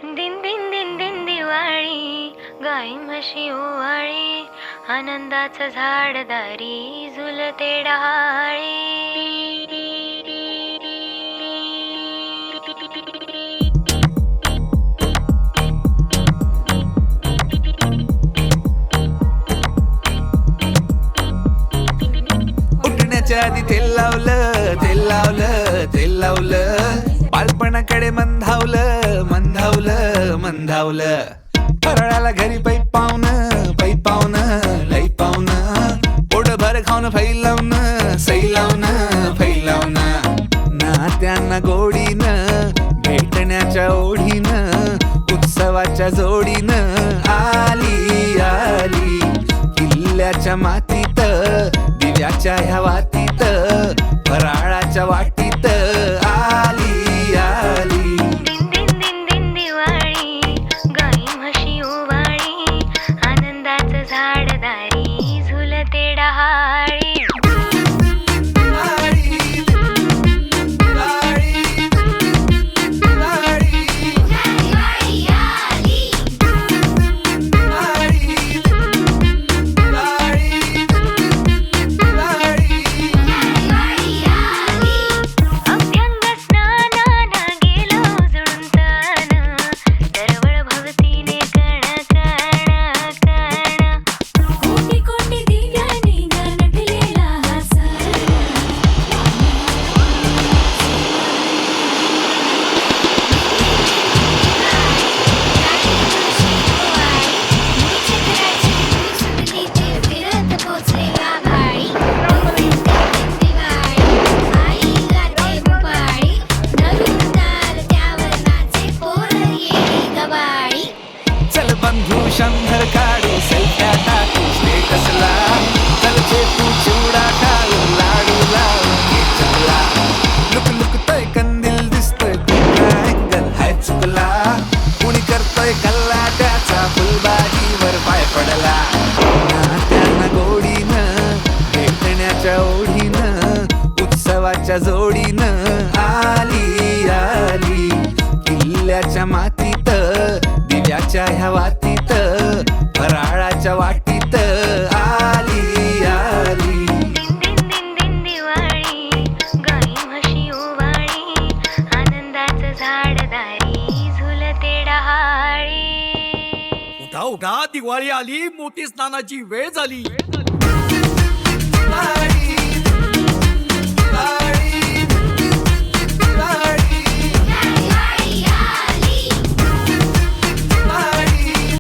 दिन दिन दिन दिन दिवाळी, गाई म्हशी ओवाळी, आनंदाचं झाड दारी झुलते डहाळी. उठण्याच्या आधी तेल लावलं, तेल लावलं, तेल लावलं, बालपणाकडे मंधावलं, मंधावलं, मंधावलं. फराळाला घरी पै पावनं, पै पावनं, लई पावनं, पोटभर खाऊन फैलावनं, सैलावनं, फैलावनं. नात्यांना गोडीनं, भेटण्याच्या ओढीनं, उत्सवाच्या जोडीनं आली आली. किल्ल्याच्या मातीत, दिव्याच्या ह्या वातीत, फराळाच्या वाटीत आली आली. दिन दिन दिन दिन दिवाळी, गाई म्हशी ओवाळी, आनंदाचं झाड दारी झुलते डहाळी. अभ्यंग स्नानानं गेलो जुळून तन, दरवळ भवतीने कण कण कण. कोटी कोटी दिव्याने ग नटलेला हा सण. फिरत पोचले गाभाळी. दिवाळी आई गाते भोपाळी, नवीन ताल त्यावर नाचे पोर येडी गबाळी. चल बंधू शंभर काढू, सेल्फ्या टाकू स्टेटसला, चल तू चिवडा खाऊ, लाडू लावू घे चला. लुक लुकतोय कंदील दिसतोय, कुठला अँगल हाय चुकला, कुणी करतोय कल्ला त्याचा, फुलबाजीवर पाय पडला. नात्यांना गोडीनं, भेटण्याच्या ओढीनं, उत्सवाच्या जोडीनं आली आली. किल्ल्याच्या मातीत, दिव्याच्या ह्या वातीत, फराळाच्या वाटीत आली आली. दिन दिन दिन दिन दिवाळी, गाई म्हशी ओवाळी, आनंदाचं झाड दारी झुलते डहाळी. उठा उठा, दिवाळी आली, मोठी स्नानाची वेळ झाली.